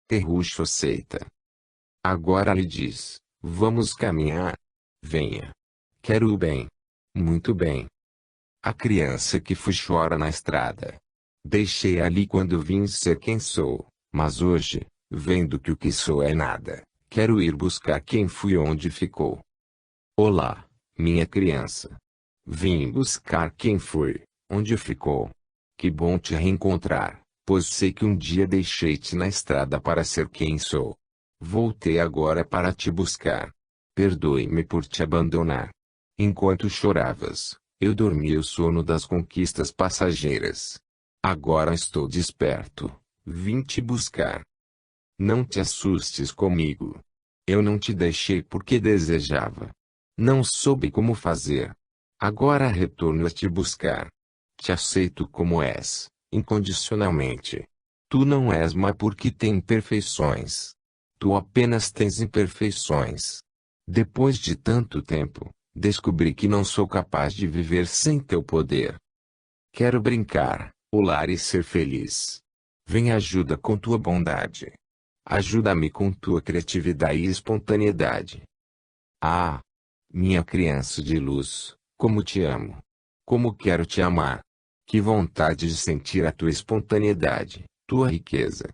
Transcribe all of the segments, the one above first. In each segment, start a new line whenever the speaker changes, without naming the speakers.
Terrucho aceita. Agora lhe diz: vamos caminhar. Venha. Quero o bem. Muito bem. A criança que fui chora na estrada. Deixei ali quando vim ser quem sou, mas hoje, vendo que o que sou é nada, quero ir buscar quem fui onde ficou. Olá, minha criança. Vim buscar quem fui, onde ficou. Que bom te reencontrar, pois sei que um dia deixei-te na estrada para ser quem sou. Voltei agora para te buscar. Perdoe-me por te abandonar. Enquanto choravas, eu dormi o sono das conquistas passageiras. Agora estou desperto, vim te buscar. Não te assustes comigo. Eu não te deixei porque desejava. Não soube como fazer. Agora retorno a te buscar. Te aceito como és, incondicionalmente. Tu não és má porque tem imperfeições. Tu apenas tens imperfeições. Depois de tanto tempo, descobri que não sou capaz de viver sem teu poder. Quero brincar, pular e ser feliz. Vem ajuda com tua bondade. Ajuda-me com tua criatividade e espontaneidade. Ah, minha criança de luz, como te amo. Como quero te amar. Que vontade de sentir a tua espontaneidade, tua riqueza.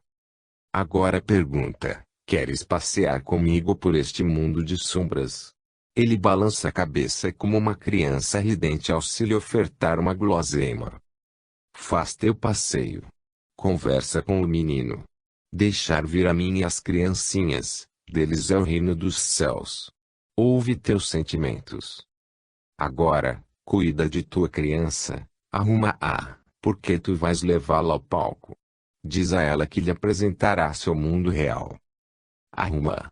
Agora pergunta: queres passear comigo por este mundo de sombras? Ele balança a cabeça como uma criança ridente ao se lhe ofertar uma guloseima. Faz teu passeio. Conversa com o menino. Deixar vir a mim e as criancinhas, deles é o reino dos céus. Ouve teus sentimentos. Agora, cuida de tua criança, arruma-a, porque tu vais levá-la ao palco. Diz a ela que lhe apresentará seu mundo real. Arruma.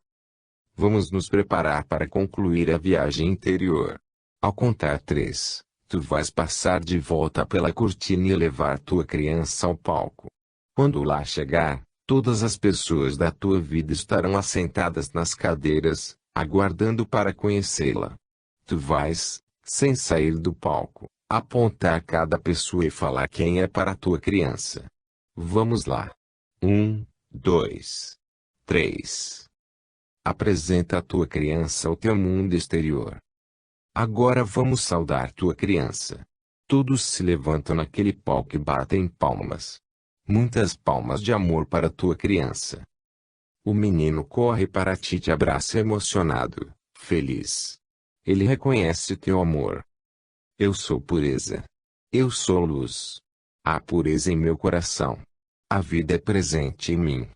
Vamos nos preparar para concluir a viagem interior. Ao contar 3, tu vais passar de volta pela cortina e levar tua criança ao palco. Quando lá chegar, todas as pessoas da tua vida estarão assentadas nas cadeiras, aguardando para conhecê-la. Tu vais, sem sair do palco, apontar cada pessoa e falar quem é para a tua criança. Vamos lá. 1, 2, 3. Apresenta a tua criança ao teu mundo exterior. Agora vamos saudar tua criança. Todos se levantam naquele palco e batem palmas. Muitas palmas de amor para tua criança. O menino corre para ti e te abraça emocionado, feliz. Ele reconhece teu amor. Eu sou pureza. Eu sou luz. Há pureza em meu coração. A vida é presente em mim.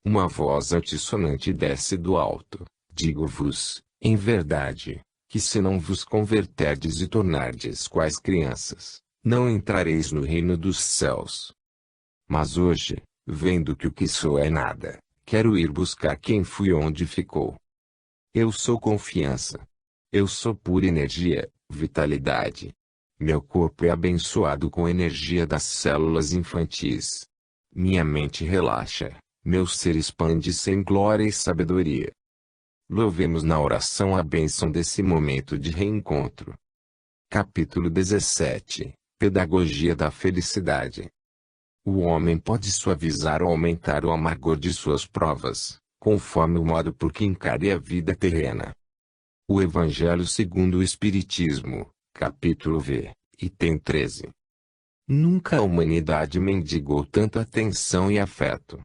Uma voz altissonante desce do alto. Digo-vos, em verdade, que se não vos converterdes e tornardes quais crianças, não entrareis no reino dos céus. Mas hoje, vendo que o que sou é nada, quero ir buscar quem fui onde ficou. Eu sou confiança. Eu sou pura energia, vitalidade. Meu corpo é abençoado com a energia das células infantis. Minha mente relaxa, meu ser expande-se em glória e sabedoria. Louvemos na oração a bênção desse momento de reencontro. Capítulo 17 – Pedagogia da Felicidade. O homem pode suavizar ou aumentar o amargor de suas provas, conforme o modo por que encare a vida terrena. O Evangelho segundo o Espiritismo, capítulo V, item 13. Nunca a humanidade mendigou tanta atenção e afeto.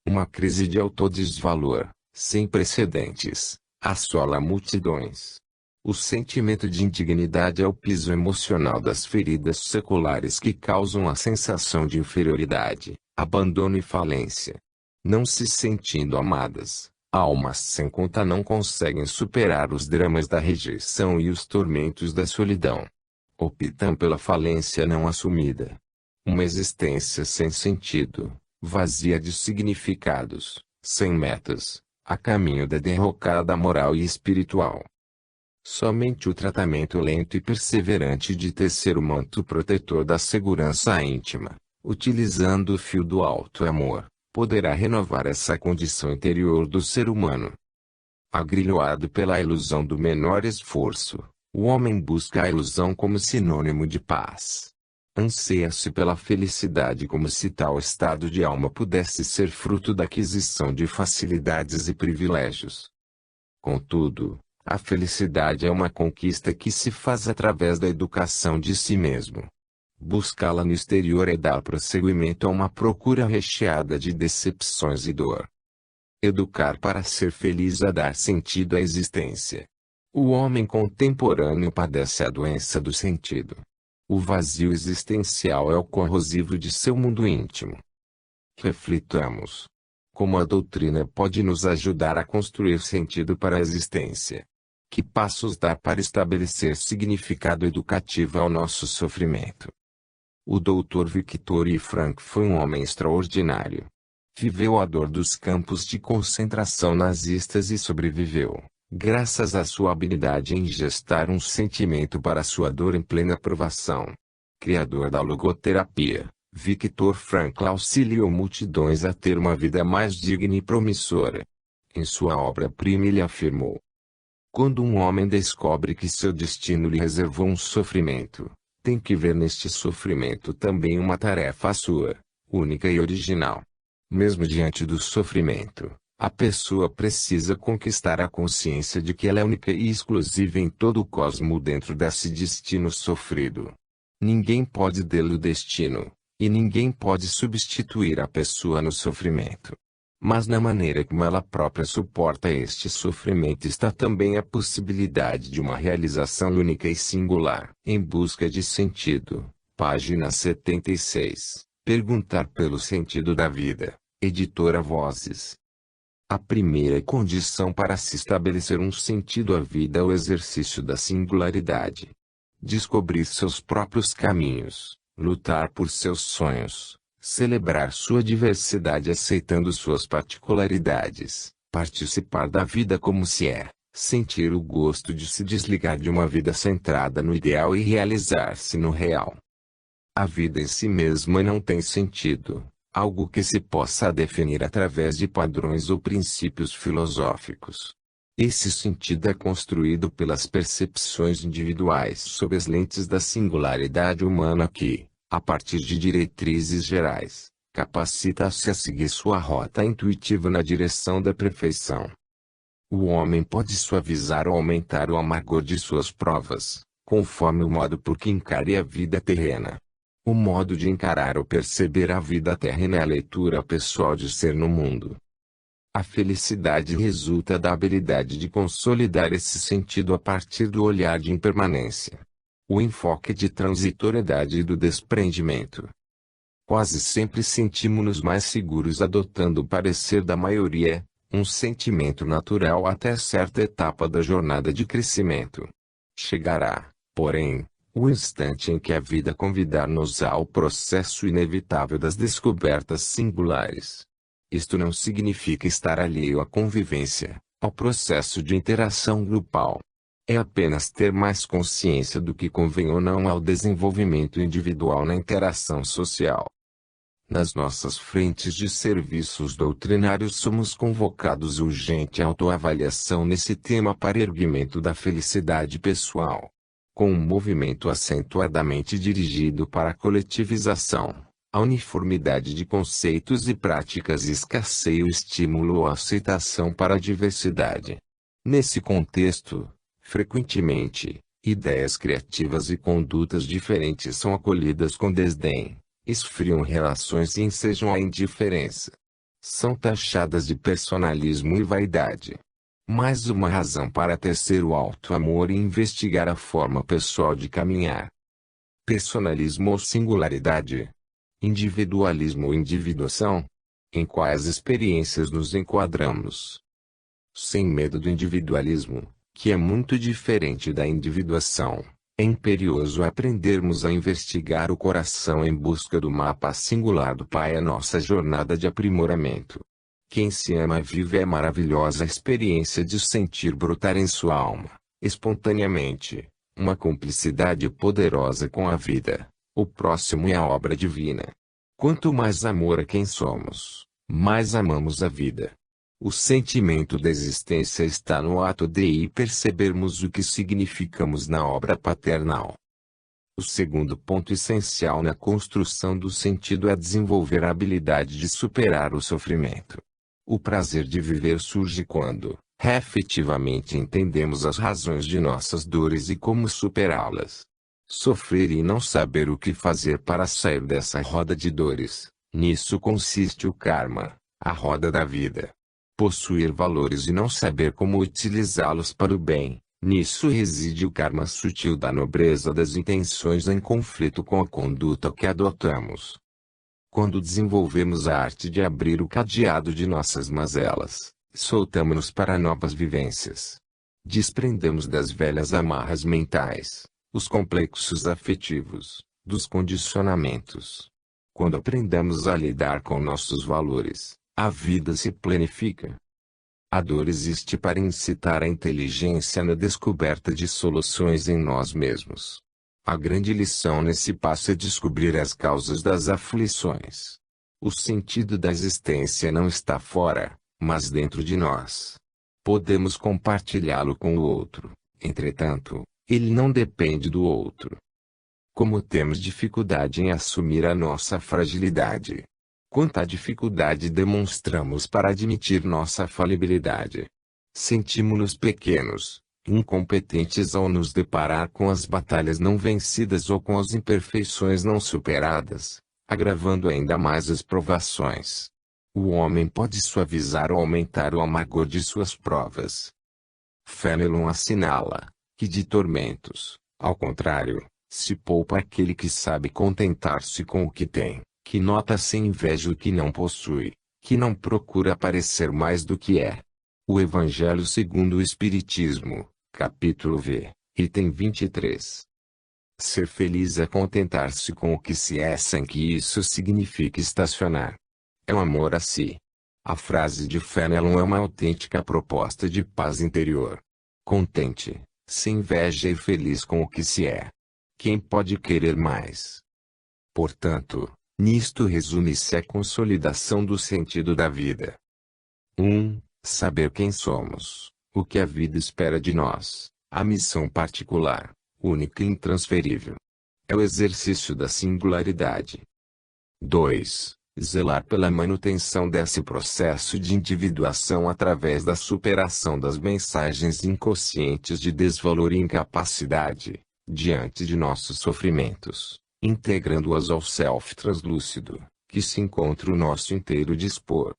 Uma crise de autodesvalor, sem precedentes, assola multidões. O sentimento de indignidade é o piso emocional das feridas seculares que causam a sensação de inferioridade, abandono e falência. Não se sentindo amadas, almas sem conta não conseguem superar os dramas da rejeição e os tormentos da solidão. Optam pela falência não assumida. Uma existência sem sentido, vazia de significados, sem metas, a caminho da derrocada moral e espiritual. Somente o tratamento lento e perseverante de tecer o manto protetor da segurança íntima, utilizando o fio do alto amor, poderá renovar essa condição interior do ser humano. Agrilhoado pela ilusão do menor esforço, o homem busca a ilusão como sinônimo de paz. Anseia-se pela felicidade como se tal estado de alma pudesse ser fruto da aquisição de facilidades e privilégios. Contudo, a felicidade é uma conquista que se faz através da educação de si mesmo. Buscá-la no exterior é dar prosseguimento a uma procura recheada de decepções e dor. Educar para ser feliz é dar sentido à existência. O homem contemporâneo padece a doença do sentido. O vazio existencial é o corrosivo de seu mundo íntimo. Reflitamos. Como a doutrina pode nos ajudar a construir sentido para a existência? Que passos dar para estabelecer significado educativo ao nosso sofrimento? O Dr. Viktor Frankl foi um homem extraordinário. Viveu a dor dos campos de concentração nazistas e sobreviveu, graças à sua habilidade em gestar um sentimento para sua dor em plena provação. Criador da logoterapia, Viktor Frankl auxiliou multidões a ter uma vida mais digna e promissora. Em sua obra-prima ele afirmou: quando um homem descobre que seu destino lhe reservou um sofrimento, tem que ver neste sofrimento também uma tarefa sua, única e original. Mesmo diante do sofrimento, a pessoa precisa conquistar a consciência de que ela é única e exclusiva em todo o cosmo dentro desse destino sofrido. Ninguém pode dê-lo o destino, e ninguém pode substituir a pessoa no sofrimento. Mas na maneira como ela própria suporta este sofrimento está também a possibilidade de uma realização única e singular. Em busca de sentido, página 76. Perguntar pelo sentido da vida. Editora Vozes. A primeira condição para se estabelecer um sentido à vida é o exercício da singularidade. Descobrir seus próprios caminhos, lutar por seus sonhos, celebrar sua diversidade aceitando suas particularidades, participar da vida como se é, sentir o gosto de se desligar de uma vida centrada no ideal e realizar-se no real. A vida em si mesma não tem sentido, algo que se possa definir através de padrões ou princípios filosóficos. Esse sentido é construído pelas percepções individuais sob as lentes da singularidade humana que, a partir de diretrizes gerais, capacita-se a seguir sua rota intuitiva na direção da perfeição. O homem pode suavizar ou aumentar o amargor de suas provas, conforme o modo por que encare a vida terrena. O modo de encarar ou perceber a vida terrena é a leitura pessoal de ser no mundo. A felicidade resulta da habilidade de consolidar esse sentido a partir do olhar de impermanência. O enfoque de transitoriedade e do desprendimento. Quase sempre sentimos-nos mais seguros adotando o parecer da maioria, um sentimento natural até certa etapa da jornada de crescimento. Chegará, porém, o instante em que a vida convidar-nos ao processo inevitável das descobertas singulares. Isto não significa estar alheio à convivência, ao processo de interação grupal. É apenas ter mais consciência do que convém ou não ao desenvolvimento individual na interação social. Nas nossas frentes de serviços doutrinários somos convocados urgente autoavaliação nesse tema para erguimento da felicidade pessoal. Com um movimento acentuadamente dirigido para a coletivização, a uniformidade de conceitos e práticas escasseia o estímulo ou a aceitação para a diversidade. Nesse contexto, frequentemente, ideias criativas e condutas diferentes são acolhidas com desdém, esfriam relações e ensejam a indiferença. São taxadas de personalismo e vaidade. Mais uma razão para tecer o alto amor e investigar a forma pessoal de caminhar. Personalismo ou singularidade? Individualismo ou individuação? Em quais experiências nos enquadramos? Sem medo do individualismo, que é muito diferente da individuação, é imperioso aprendermos a investigar o coração em busca do mapa singular do Pai a nossa jornada de aprimoramento. Quem se ama vive a maravilhosa experiência de sentir brotar em sua alma, espontaneamente, uma cumplicidade poderosa com a vida, o próximo e a obra divina. Quanto mais amor a quem somos, mais amamos a vida. O sentimento da existência está no ato de percebermos o que significamos na obra paternal. O segundo ponto essencial na construção do sentido é desenvolver a habilidade de superar o sofrimento. O prazer de viver surge quando, efetivamente entendemos as razões de nossas dores e como superá-las. Sofrer e não saber o que fazer para sair dessa roda de dores, nisso consiste o karma, a roda da vida. Possuir valores e não saber como utilizá-los para o bem, nisso reside o karma sutil da nobreza das intenções em conflito com a conduta que adotamos. Quando desenvolvemos a arte de abrir o cadeado de nossas mazelas, soltamos-nos para novas vivências. Desprendemos das velhas amarras mentais, os complexos afetivos, dos condicionamentos. Quando aprendemos a lidar com nossos valores, a vida se planifica. A dor existe para incitar a inteligência na descoberta de soluções em nós mesmos. A grande lição nesse passo é descobrir as causas das aflições. O sentido da existência não está fora, mas dentro de nós. Podemos compartilhá-lo com o outro, entretanto, ele não depende do outro. Como temos dificuldade em assumir a nossa fragilidade. Quanta dificuldade demonstramos para admitir nossa falibilidade. Sentimos-nos pequenos, incompetentes ao nos deparar com as batalhas não vencidas ou com as imperfeições não superadas, agravando ainda mais as provações. O homem pode suavizar ou aumentar o amargor de suas provas. Fenelon assinala que de tormentos, ao contrário, se poupa aquele que sabe contentar-se com o que tem, que nota sem inveja o que não possui, que não procura parecer mais do que é. O Evangelho segundo o Espiritismo, capítulo V, item 23. Ser feliz é contentar-se com o que se é sem que isso signifique estacionar. É um amor a si. A frase de Fenelon é uma autêntica proposta de paz interior. Contente, sem inveja e feliz com o que se é. Quem pode querer mais? Portanto, nisto resume-se a consolidação do sentido da vida. 1. Saber quem somos, o que a vida espera de nós, a missão particular, única e intransferível. É o exercício da singularidade. 2. Zelar pela manutenção desse processo de individuação através da superação das mensagens inconscientes de desvalor e incapacidade, diante de nossos sofrimentos, integrando-as ao self translúcido, que se encontra o nosso inteiro dispor.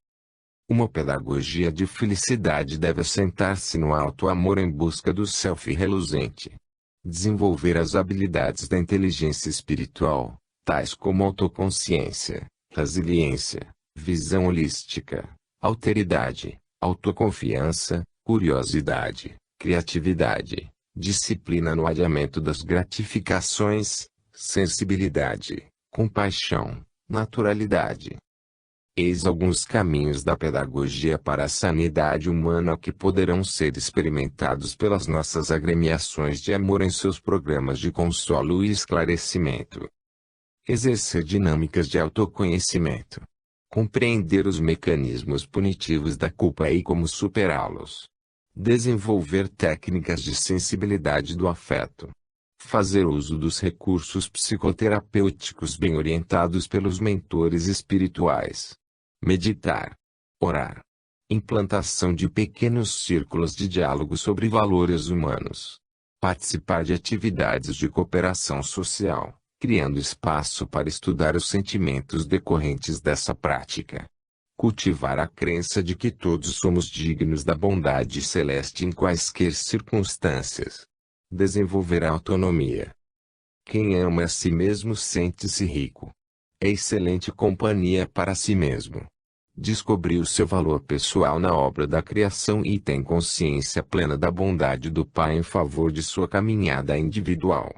Uma pedagogia de felicidade deve assentar-se no alto amor em busca do self reluzente. Desenvolver as habilidades da inteligência espiritual, tais como autoconsciência, resiliência, visão holística, alteridade, autoconfiança, curiosidade, criatividade, disciplina no adiamento das gratificações, sensibilidade, compaixão, naturalidade. Eis alguns caminhos da pedagogia para a sanidade humana que poderão ser experimentados pelas nossas agremiações de amor em seus programas de consolo e esclarecimento. Exercer dinâmicas de autoconhecimento. Compreender os mecanismos punitivos da culpa e como superá-los. Desenvolver técnicas de sensibilidade do afeto. Fazer uso dos recursos psicoterapêuticos bem orientados pelos mentores espirituais. Meditar. Orar. Implantação de pequenos círculos de diálogo sobre valores humanos. Participar de atividades de cooperação social, criando espaço para estudar os sentimentos decorrentes dessa prática. Cultivar a crença de que todos somos dignos da bondade celeste em quaisquer circunstâncias. Desenvolver a autonomia. Quem ama a si mesmo sente-se rico. É excelente companhia para si mesmo. Descobrir o seu valor pessoal na obra da criação e tem consciência plena da bondade do Pai em favor de sua caminhada individual.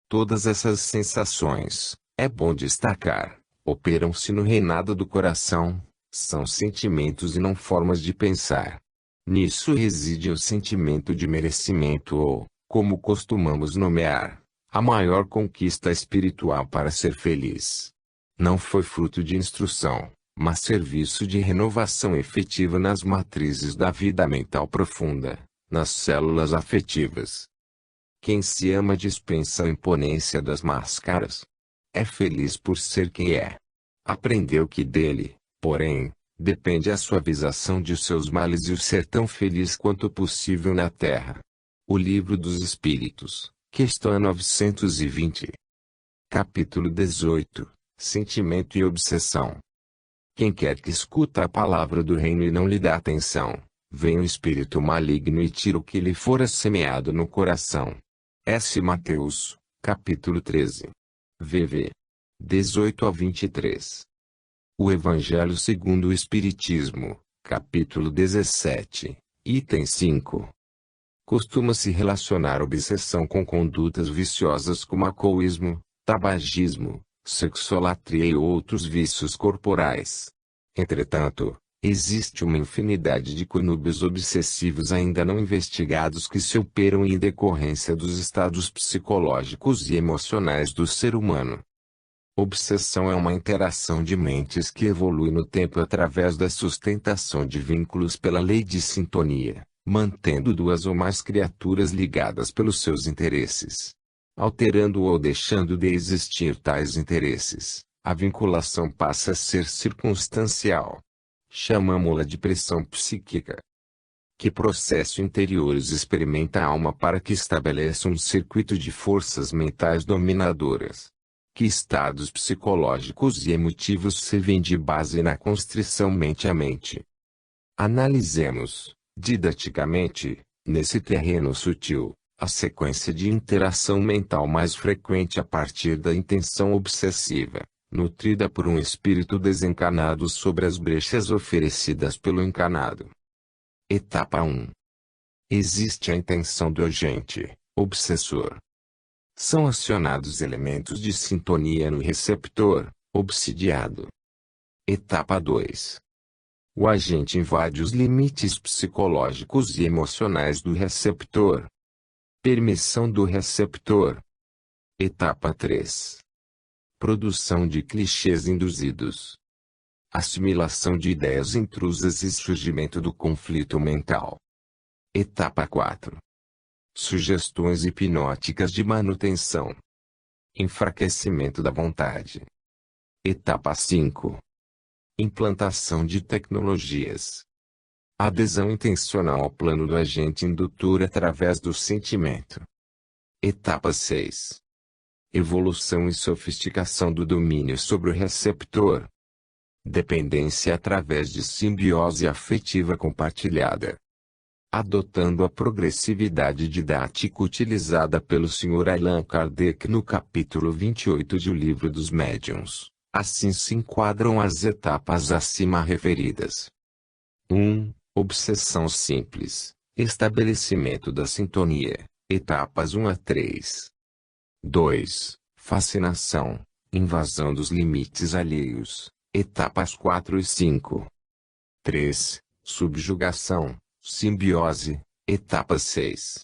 Todas essas sensações, é bom destacar, operam-se no reinado do coração, são sentimentos e não formas de pensar. Nisso reside o sentimento de merecimento ou, como costumamos nomear, a maior conquista espiritual para ser feliz. Não foi fruto de instrução, mas serviço de renovação efetiva nas matrizes da vida mental profunda, nas células afetivas. Quem se ama dispensa a imponência das máscaras. É feliz por ser quem é. Aprendeu que dele, porém, depende a suavização de seus males e o ser tão feliz quanto possível na terra. O Livro dos Espíritos, questão 920. Capítulo 18. Sentimento e obsessão. Quem quer que escuta a palavra do reino e não lhe dá atenção, vem o espírito maligno e tira o que lhe fora semeado no coração. S. Mateus, capítulo 13. VV. 18 a 23. O Evangelho segundo o Espiritismo, capítulo 17, item 5. Costuma-se relacionar obsessão com condutas viciosas como alcoolismo, tabagismo, sexolatria e outros vícios corporais. Entretanto, existe uma infinidade de conúbios obsessivos ainda não investigados que se operam em decorrência dos estados psicológicos e emocionais do ser humano. Obsessão é uma interação de mentes que evolui no tempo através da sustentação de vínculos pela lei de sintonia, mantendo duas ou mais criaturas ligadas pelos seus interesses. Alterando ou deixando de existir tais interesses, a vinculação passa a ser circunstancial. Chamamo-la de pressão psíquica. Que processo interiores experimenta a alma para que estabeleça um circuito de forças mentais dominadoras? Que estados psicológicos e emotivos servem de base na constrição mente a mente? Analisemos, didaticamente, nesse terreno sutil, a sequência de interação mental mais frequente a partir da intenção obsessiva, nutrida por um espírito desencanado sobre as brechas oferecidas pelo encanado. Etapa 1. Existe a intenção do agente, obsessor. São acionados elementos de sintonia no receptor, obsidiado. Etapa 2. O agente invade os limites psicológicos e emocionais do receptor. Permissão do receptor. Etapa 3. Produção de clichês induzidos. Assimilação de ideias intrusas e surgimento do conflito mental. Etapa 4. Sugestões hipnóticas de manutenção. Enfraquecimento da vontade. Etapa 5. Implantação de tecnologias. Adesão intencional ao plano do agente indutor através do sentimento. Etapa 6. Evolução e sofisticação do domínio sobre o receptor. Dependência através de simbiose afetiva compartilhada. Adotando a progressividade didática utilizada pelo Sr. Allan Kardec no capítulo 28 de O Livro dos Médiuns, assim se enquadram as etapas acima referidas. 1. Obsessão simples, estabelecimento da sintonia, etapas 1 a 3. 2. Fascinação, invasão dos limites alheios, etapas 4 e 5. 3. Subjugação, simbiose, etapa 6.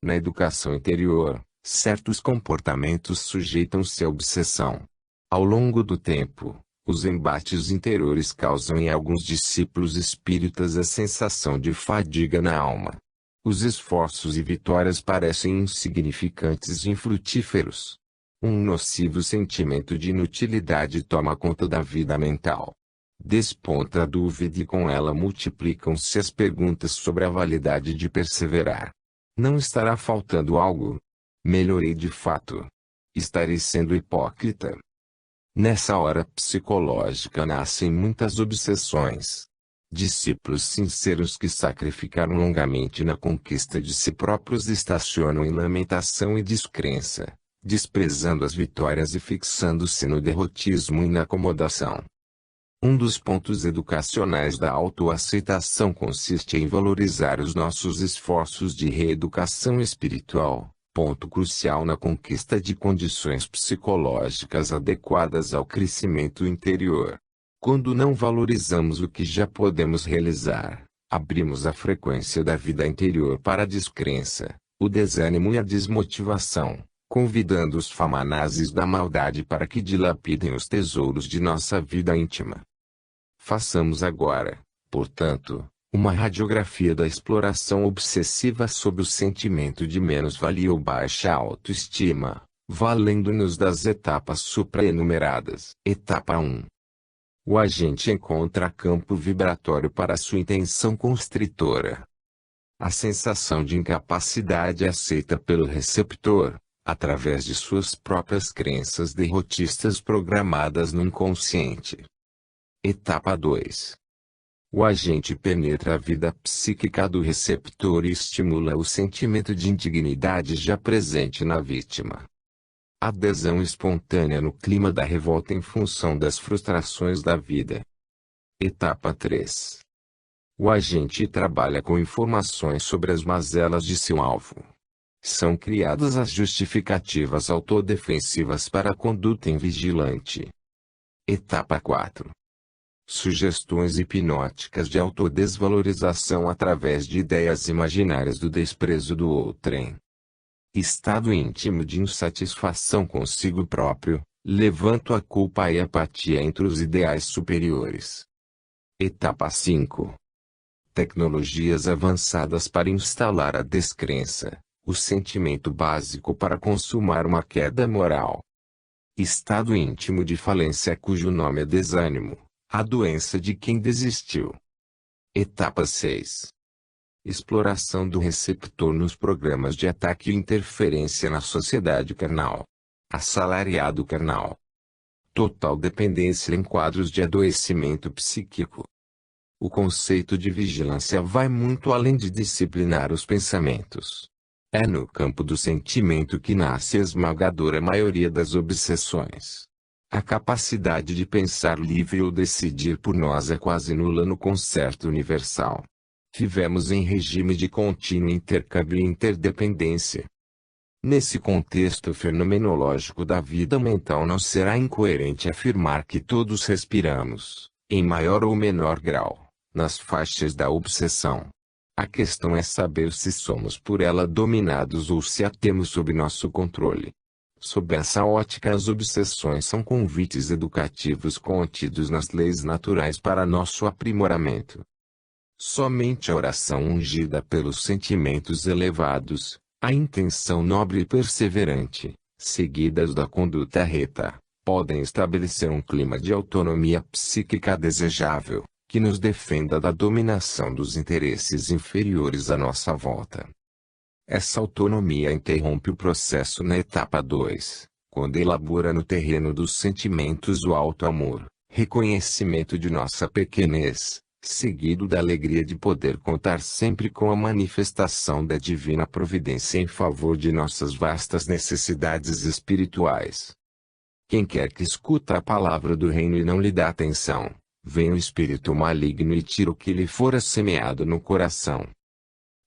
Na educação interior, certos comportamentos sujeitam-se à obsessão. Ao longo do tempo, os embates interiores causam em alguns discípulos espíritas a sensação de fadiga na alma. Os esforços e vitórias parecem insignificantes e infrutíferos. Um nocivo sentimento de inutilidade toma conta da vida mental. Desponta a dúvida e com ela multiplicam-se as perguntas sobre a validade de perseverar. Não estará faltando algo? Melhorei de fato? Estarei sendo hipócrita? Nessa hora psicológica nascem muitas obsessões. Discípulos sinceros que sacrificaram longamente na conquista de si próprios estacionam em lamentação e descrença, desprezando as vitórias e fixando-se no derrotismo e na acomodação. Um dos pontos educacionais da autoaceitação consiste em valorizar os nossos esforços de reeducação espiritual, ponto crucial na conquista de condições psicológicas adequadas ao crescimento interior. Quando não valorizamos o que já podemos realizar, abrimos a frequência da vida interior para a descrença, o desânimo e a desmotivação, convidando os famanazes da maldade para que dilapidem os tesouros de nossa vida íntima. Façamos agora, portanto, Uma radiografia da exploração obsessiva sob o sentimento de menos-valia ou baixa autoestima, valendo-nos das etapas supraenumeradas. Etapa 1. O agente encontra campo vibratório para sua intenção constritora. A sensação de incapacidade é aceita pelo receptor, através de suas próprias crenças derrotistas programadas no inconsciente. Etapa 2. O agente penetra a vida psíquica do receptor e estimula o sentimento de indignidade já presente na vítima. Adesão espontânea no clima da revolta em função das frustrações da vida. Etapa 3. O agente trabalha com informações sobre as mazelas de seu alvo. São criadas as justificativas autodefensivas para a conduta invigilante. Etapa 4. Sugestões hipnóticas de autodesvalorização através de ideias imaginárias do desprezo do outrem. Estado íntimo de insatisfação consigo próprio, levanto a culpa e apatia entre os ideais superiores. Etapa 5. Tecnologias avançadas para instalar a descrença, o sentimento básico para consumar uma queda moral. Estado íntimo de falência cujo nome é desânimo, a doença de quem desistiu. Etapa 6. Exploração do receptor nos programas de ataque e interferência na sociedade carnal. Assalariado carnal. Total dependência em quadros de adoecimento psíquico. O conceito de vigilância vai muito além de disciplinar os pensamentos. É no campo do sentimento que nasce a esmagadora maioria das obsessões. A capacidade de pensar livre ou decidir por nós é quase nula no concerto universal. Vivemos em regime de contínuo intercâmbio e interdependência. Nesse contexto fenomenológico da vida mental não será incoerente afirmar que todos respiramos, em maior ou menor grau, nas faixas da obsessão. A questão é saber se somos por ela dominados ou se a temos sob nosso controle. Sob essa ótica, as obsessões são convites educativos contidos nas leis naturais para nosso aprimoramento. Somente a oração ungida pelos sentimentos elevados, a intenção nobre e perseverante, seguidas da conduta reta, podem estabelecer um clima de autonomia psíquica desejável, que nos defenda da dominação dos interesses inferiores à nossa volta. Essa autonomia interrompe o processo na etapa 2, quando elabora no terreno dos sentimentos o alto amor, reconhecimento de nossa pequenez, seguido da alegria de poder contar sempre com a manifestação da divina providência em favor de nossas vastas necessidades espirituais. Quem quer que escuta a palavra do reino e não lhe dá atenção, vem o espírito maligno e tira o que lhe fora semeado no coração.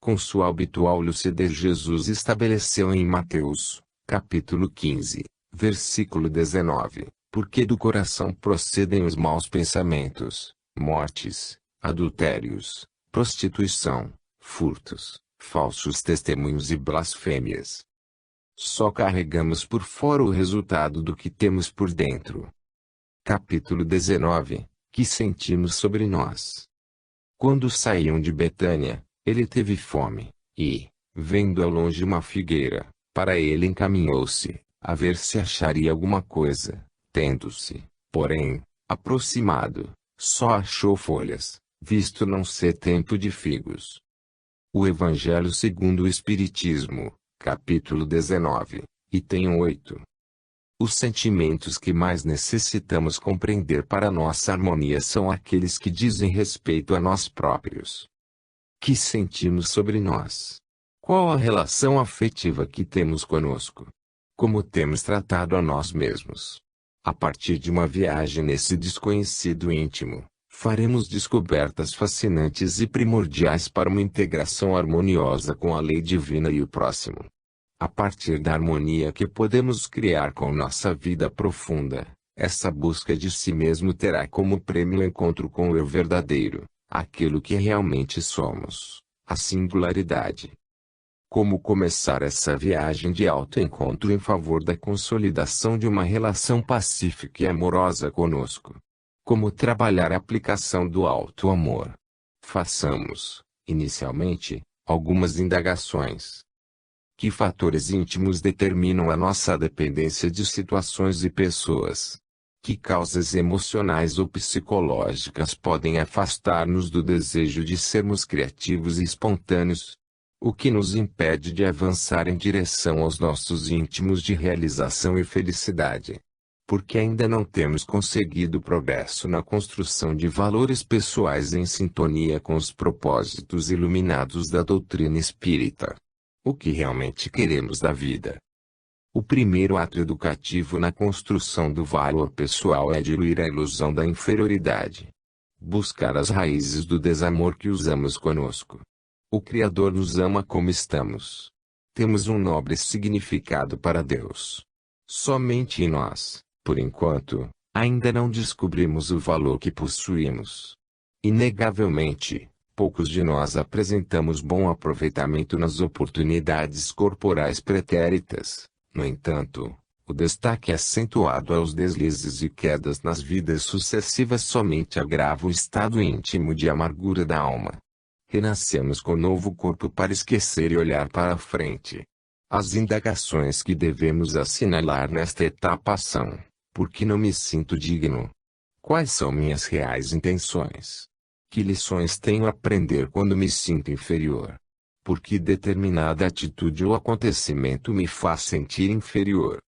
Com sua habitual lucidez, Jesus estabeleceu em Mateus, capítulo 15, versículo 19, porque do coração procedem os maus pensamentos, mortes, adultérios, prostituição, furtos, falsos testemunhos e blasfêmias. Só carregamos por fora o resultado do que temos por dentro. Capítulo 19. Que sentimos sobre nós. Quando saíam de Betânia, ele teve fome, e, vendo ao longe uma figueira, para ele encaminhou-se, a ver se acharia alguma coisa. Tendo-se, porém, aproximado, só achou folhas, visto não ser tempo de figos. O Evangelho segundo o Espiritismo, capítulo 19, item 8. Os sentimentos que mais necessitamos compreender para nossa harmonia são aqueles que dizem respeito a nós próprios. Que sentimos sobre nós? Qual a relação afetiva que temos conosco? Como temos tratado a nós mesmos? A partir de uma viagem nesse desconhecido íntimo, faremos descobertas fascinantes e primordiais para uma integração harmoniosa com a lei divina e o próximo. A partir da harmonia que podemos criar com nossa vida profunda, essa busca de si mesmo terá como prêmio o encontro com o eu verdadeiro, aquilo que realmente somos, a singularidade. Como começar essa viagem de autoencontro em favor da consolidação de uma relação pacífica e amorosa conosco? Como trabalhar a aplicação do alto amor? Façamos, inicialmente, algumas indagações. Que fatores íntimos determinam a nossa dependência de situações e pessoas? Que causas emocionais ou psicológicas podem afastar-nos do desejo de sermos criativos e espontâneos? O que nos impede de avançar em direção aos nossos íntimos de realização e felicidade? Porque ainda não temos conseguido progresso na construção de valores pessoais em sintonia com os propósitos iluminados da doutrina espírita. O que realmente queremos da vida? O primeiro ato educativo na construção do valor pessoal é diluir a ilusão da inferioridade. Buscar as raízes do desamor que usamos conosco. O Criador nos ama como estamos. Temos um nobre significado para Deus. Somente em nós, por enquanto, ainda não descobrimos o valor que possuímos. Inegavelmente, poucos de nós apresentamos bom aproveitamento nas oportunidades corporais pretéritas. No entanto, o destaque acentuado aos deslizes e quedas nas vidas sucessivas somente agrava o estado íntimo de amargura da alma. Renascemos com novo corpo para esquecer e olhar para a frente. As indagações que devemos assinalar nesta etapa são: por que não me sinto digno? Quais são minhas reais intenções? Que lições tenho a aprender quando me sinto inferior? Por que determinada atitude ou acontecimento me faz sentir inferior?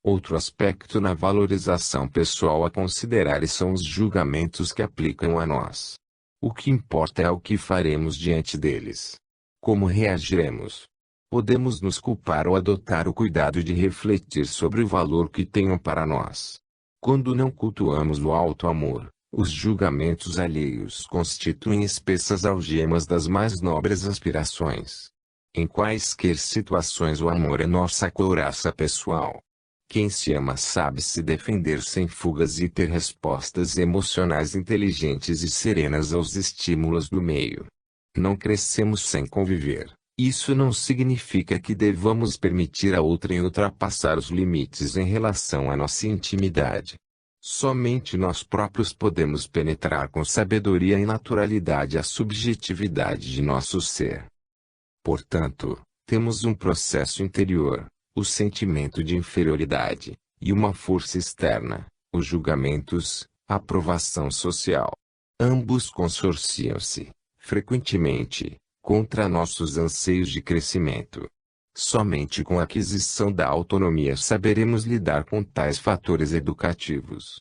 Outro aspecto na valorização pessoal a considerar são os julgamentos que aplicam a nós. O que importa é o que faremos diante deles. Como reagiremos? Podemos nos culpar ou adotar o cuidado de refletir sobre o valor que tenham para nós. Quando não cultuamos o alto amor, os julgamentos alheios constituem espessas algemas das mais nobres aspirações. Em quaisquer situações o amor é nossa couraça pessoal. Quem se ama sabe se defender sem fugas e ter respostas emocionais inteligentes e serenas aos estímulos do meio. Não crescemos sem conviver. Isso não significa que devamos permitir a outrem ultrapassar os limites em relação à nossa intimidade. Somente nós próprios podemos penetrar com sabedoria e naturalidade a subjetividade de nosso ser. Portanto, temos um processo interior, o sentimento de inferioridade, e uma força externa, os julgamentos, a aprovação social. Ambos consorciam-se, frequentemente, contra nossos anseios de crescimento. Somente com a aquisição da autonomia saberemos lidar com tais fatores educativos.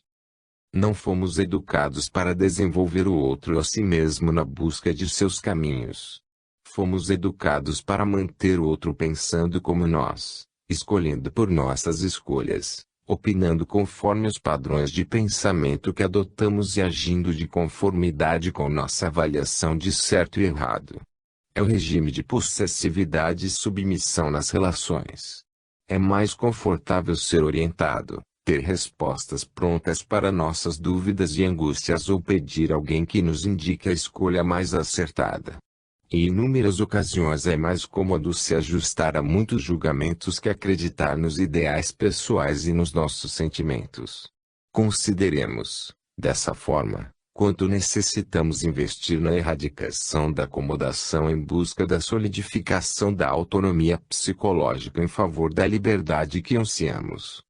Não fomos educados para desenvolver o outro a si mesmo na busca de seus caminhos. Fomos educados para manter o outro pensando como nós, escolhendo por nossas escolhas, opinando conforme os padrões de pensamento que adotamos e agindo de conformidade com nossa avaliação de certo e errado. É o regime de possessividade e submissão nas relações. É mais confortável ser orientado, ter respostas prontas para nossas dúvidas e angústias ou pedir a alguém que nos indique a escolha mais acertada. Em inúmeras ocasiões é mais cômodo se ajustar a muitos julgamentos que acreditar nos ideais pessoais e nos nossos sentimentos. Consideremos, dessa forma, quanto necessitamos investir na erradicação da acomodação em busca da solidificação da autonomia psicológica em favor da liberdade que ansiamos.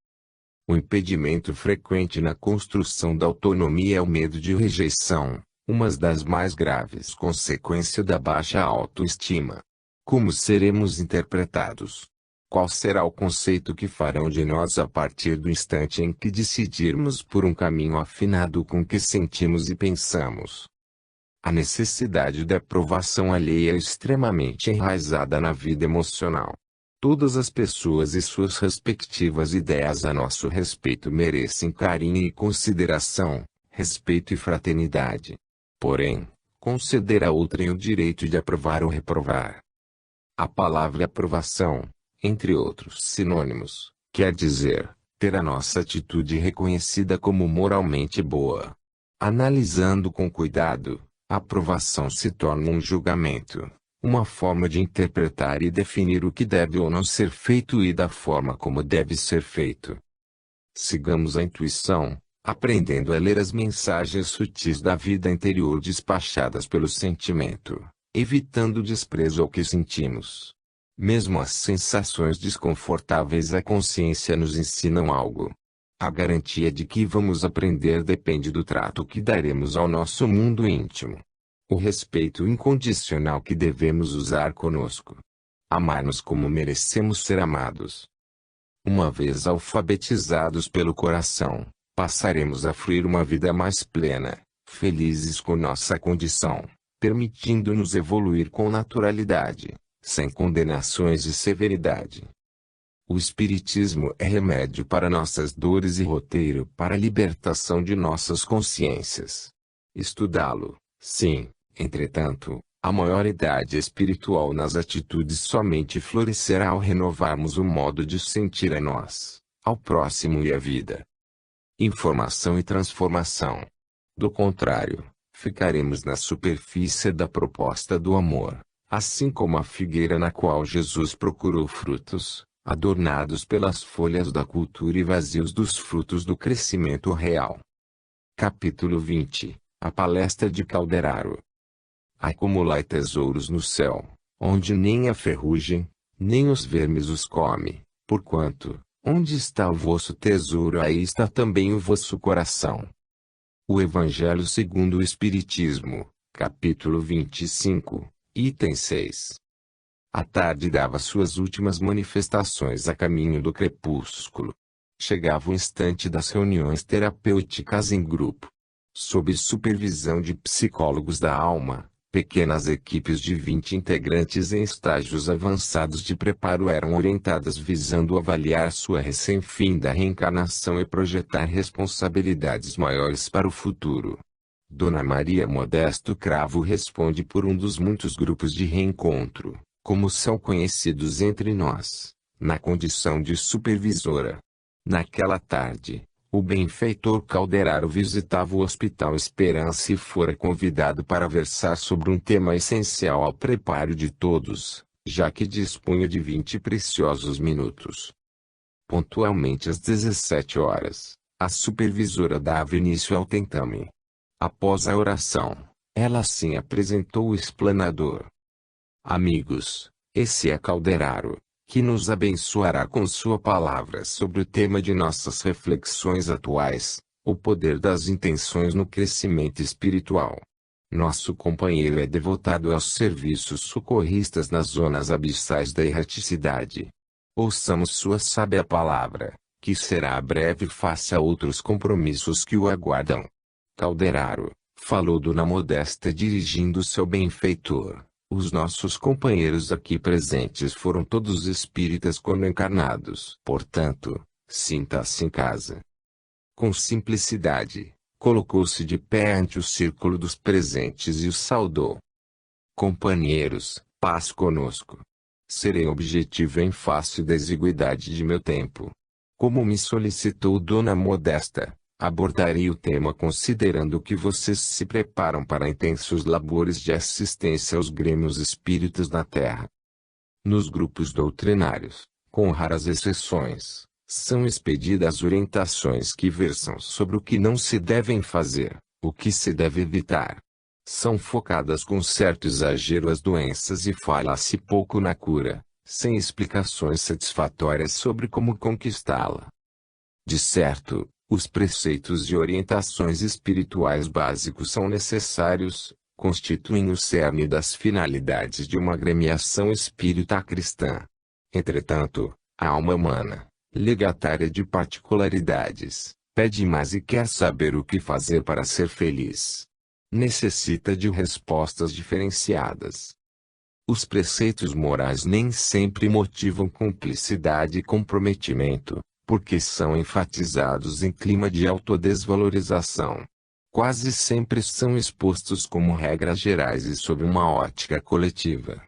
O impedimento frequente na construção da autonomia é o medo de rejeição, uma das mais graves consequências da baixa autoestima. Como seremos interpretados? Qual será o conceito que farão de nós a partir do instante em que decidirmos por um caminho afinado com o que sentimos e pensamos? A necessidade da aprovação alheia é extremamente enraizada na vida emocional. Todas as pessoas e suas respectivas ideias a nosso respeito merecem carinho e consideração, respeito e fraternidade. Porém, conceder a outrem o direito de aprovar ou reprovar. A palavra aprovação, entre outros sinônimos, quer dizer, ter a nossa atitude reconhecida como moralmente boa. Analisando com cuidado, a aprovação se torna um julgamento, uma forma de interpretar e definir o que deve ou não ser feito e da forma como deve ser feito. Sigamos a intuição, aprendendo a ler as mensagens sutis da vida interior despachadas pelo sentimento, evitando o desprezo ao que sentimos. Mesmo as sensações desconfortáveis da consciência nos ensinam algo. A garantia de que vamos aprender depende do trato que daremos ao nosso mundo íntimo. O respeito incondicional que devemos usar conosco. Amar-nos como merecemos ser amados. Uma vez alfabetizados pelo coração, passaremos a fruir uma vida mais plena, felizes com nossa condição, permitindo-nos evoluir com naturalidade, sem condenações e severidade. O Espiritismo é remédio para nossas dores e roteiro para a libertação de nossas consciências. Estudá-lo, sim, entretanto, a maioridade espiritual nas atitudes somente florescerá ao renovarmos o modo de sentir a nós, ao próximo e à vida. Informação e transformação. Do contrário, ficaremos na superfície da proposta do amor, assim como a figueira na qual Jesus procurou frutos, adornados pelas folhas da cultura e vazios dos frutos do crescimento real. Capítulo 20. A palestra de Calderaro. Acumulai tesouros no céu, onde nem a ferrugem, nem os vermes os come, porquanto, onde está o vosso tesouro, aí está também o vosso coração. O Evangelho segundo o Espiritismo, capítulo 25, item 6. A tarde dava suas últimas manifestações a caminho do crepúsculo. Chegava o instante das reuniões terapêuticas em grupo. Sob supervisão de psicólogos da alma, pequenas equipes de 20 integrantes em estágios avançados de preparo eram orientadas visando avaliar sua recém-finda reencarnação e projetar responsabilidades maiores para o futuro. Dona Maria Modesto Cravo responde por um dos muitos grupos de reencontro, como são conhecidos entre nós, na condição de supervisora. Naquela tarde, o benfeitor Calderaro visitava o Hospital Esperança e fora convidado para versar sobre um tema essencial ao preparo de todos, já que dispunha de 20 preciosos minutos. Pontualmente às 17 horas, a supervisora dava início ao tentame. Após a oração, ela assim apresentou o explanador. Amigos, esse é Calderaro, que nos abençoará com sua palavra sobre o tema de nossas reflexões atuais, o poder das intenções no crescimento espiritual. Nosso companheiro é devotado aos serviços socorristas nas zonas abissais da erraticidade. Ouçamos sua sábia palavra, que será breve face a outros compromissos que o aguardam. Calderaro, falou Dona Modesta dirigindo-se ao benfeitor. Os nossos companheiros aqui presentes foram todos espíritas quando encarnados. Portanto, sinta-se em casa. Com simplicidade, colocou-se de pé ante o círculo dos presentes e os saudou. Companheiros, paz conosco. Serei objetivo em face da exiguidade de meu tempo. Como me solicitou Dona Modesta, abordarei o tema considerando que vocês se preparam para intensos labores de assistência aos grêmios espíritas na Terra. Nos grupos doutrinários, com raras exceções, são expedidas orientações que versam sobre o que não se devem fazer, o que se deve evitar. São focadas com certo exagero as doenças e fala-se pouco na cura, sem explicações satisfatórias sobre como conquistá-la. De certo, os preceitos e orientações espirituais básicos são necessários, constituem o cerne das finalidades de uma agremiação espírita cristã. Entretanto, a alma humana, legatária de particularidades, pede mais e quer saber o que fazer para ser feliz. Necessita de respostas diferenciadas. Os preceitos morais nem sempre motivam cumplicidade e comprometimento, porque são enfatizados em clima de autodesvalorização. Quase sempre são expostos como regras gerais e sob uma ótica coletiva.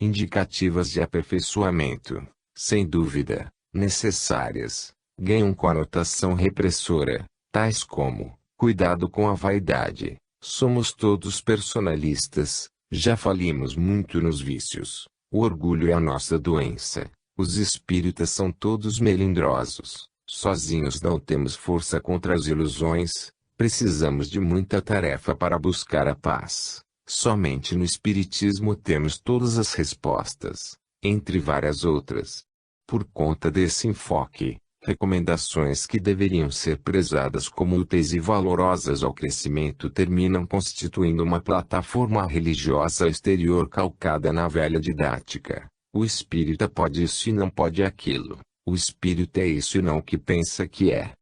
Indicativas de aperfeiçoamento, sem dúvida, necessárias, ganham conotação repressora, tais como, cuidado com a vaidade, somos todos personalistas, já falimos muito nos vícios, o orgulho é a nossa doença. Os espíritas são todos melindrosos, Sozinhos não temos força contra as ilusões, precisamos de muita tarefa para buscar a paz. Somente no Espiritismo temos todas as respostas, entre várias outras. Por conta desse enfoque, recomendações que deveriam ser prezadas como úteis e valorosas ao crescimento terminam constituindo uma plataforma religiosa exterior calcada na velha didática. O espírita pode isso e não pode aquilo. O espírito é isso e não o que pensa que é.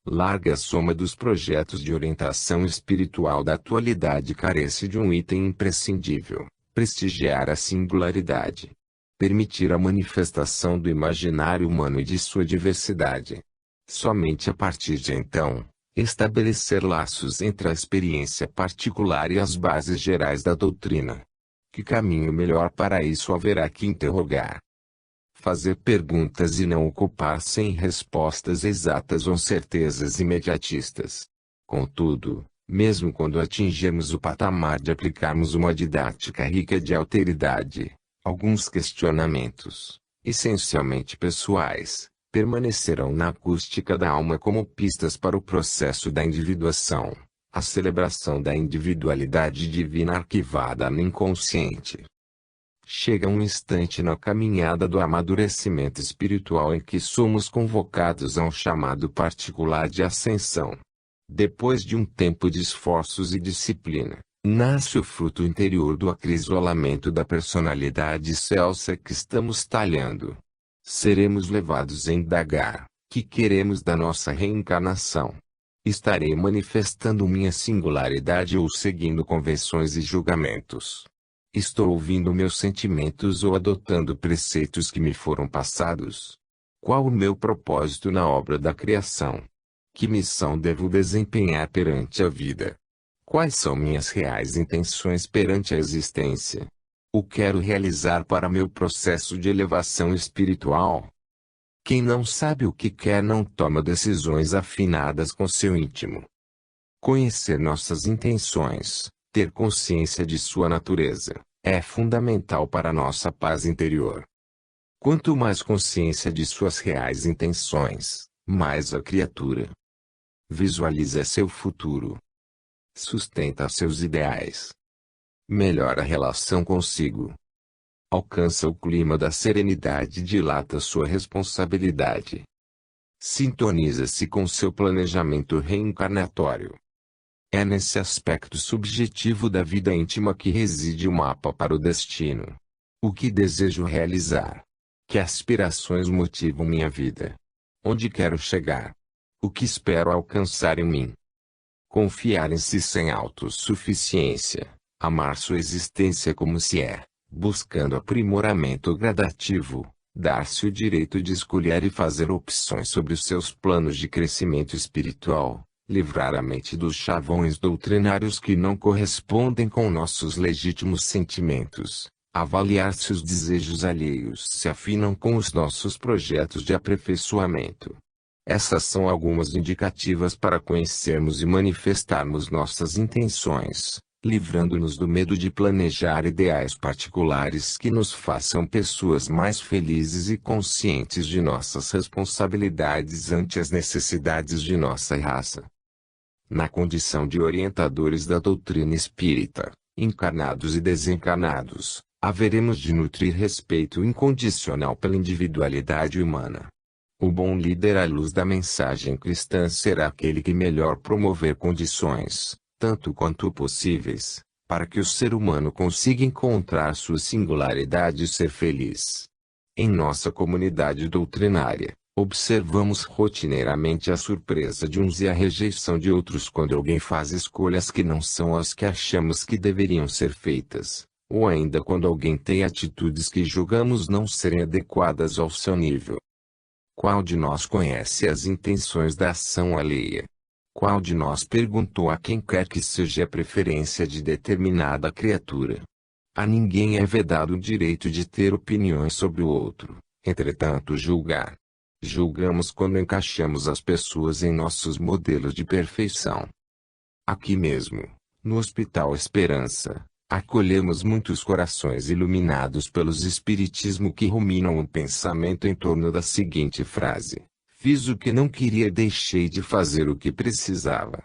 Larga soma dos projetos de orientação espiritual da atualidade carece de um item imprescindível: prestigiar a singularidade. Permitir a manifestação do imaginário humano e de sua diversidade. Somente a partir de então, estabelecer laços entre a experiência particular e as bases gerais da doutrina. Que caminho melhor para isso haverá que interrogar? Fazer perguntas e não ocupar-se em respostas exatas ou certezas imediatistas. Contudo, mesmo quando atingirmos o patamar de aplicarmos uma didática rica de alteridade, alguns questionamentos, essencialmente pessoais, permanecerão na acústica da alma como pistas para o processo da individuação, a celebração da individualidade divina arquivada no inconsciente. Chega um instante na caminhada do amadurecimento espiritual em que somos convocados a um chamado particular de ascensão. Depois de um tempo de esforços e disciplina, nasce o fruto interior do acrisolamento da personalidade excelsa que estamos talhando. Seremos levados a indagar: que queremos da nossa reencarnação? Estarei manifestando minha singularidade ou seguindo convenções e julgamentos? Estou ouvindo meus sentimentos ou adotando preceitos que me foram passados? Qual o meu propósito na obra da criação? Que missão devo desempenhar perante a vida? Quais são minhas reais intenções perante a existência? O quero realizar para meu processo de elevação espiritual? Quem não sabe o que quer não toma decisões afinadas com seu íntimo. Conhecer nossas intenções, ter consciência de sua natureza, é fundamental para nossa paz interior. Quanto mais consciência de suas reais intenções, mais a criatura visualiza seu futuro, sustenta seus ideais, melhora a relação consigo, alcança o clima da serenidade e dilata sua responsabilidade. Sintoniza-se com seu planejamento reencarnatório. É nesse aspecto subjetivo da vida íntima que reside o mapa para o destino. O que desejo realizar? Que aspirações motivam minha vida? Onde quero chegar? O que espero alcançar em mim? Confiar em si sem autossuficiência, amar sua existência como se é, buscando aprimoramento gradativo, dar-se o direito de escolher e fazer opções sobre os seus planos de crescimento espiritual, livrar a mente dos chavões doutrinários que não correspondem com nossos legítimos sentimentos, avaliar se os desejos alheios se afinam com os nossos projetos de aperfeiçoamento. Essas são algumas indicativas para conhecermos e manifestarmos nossas intenções, livrando-nos do medo de planejar ideais particulares que nos façam pessoas mais felizes e conscientes de nossas responsabilidades ante as necessidades de nossa raça. Na condição de orientadores da doutrina espírita, encarnados e desencarnados, haveremos de nutrir respeito incondicional pela individualidade humana. O bom líder à luz da mensagem cristã será aquele que melhor promover condições, tanto quanto possíveis, para que o ser humano consiga encontrar sua singularidade e ser feliz. Em nossa comunidade doutrinária, observamos rotineiramente a surpresa de uns e a rejeição de outros quando alguém faz escolhas que não são as que achamos que deveriam ser feitas, ou ainda quando alguém tem atitudes que julgamos não serem adequadas ao seu nível. Qual de nós conhece as intenções da ação alheia? Qual de nós perguntou a quem quer que seja a preferência de determinada criatura? A ninguém é vedado o direito de ter opiniões sobre o outro, entretanto julgar. Julgamos quando encaixamos as pessoas em nossos modelos de perfeição. Aqui mesmo, no Hospital Esperança, acolhemos muitos corações iluminados pelos espiritismo que ruminam o pensamento em torno da seguinte frase: Fiz o que não queria e deixei de fazer o que precisava.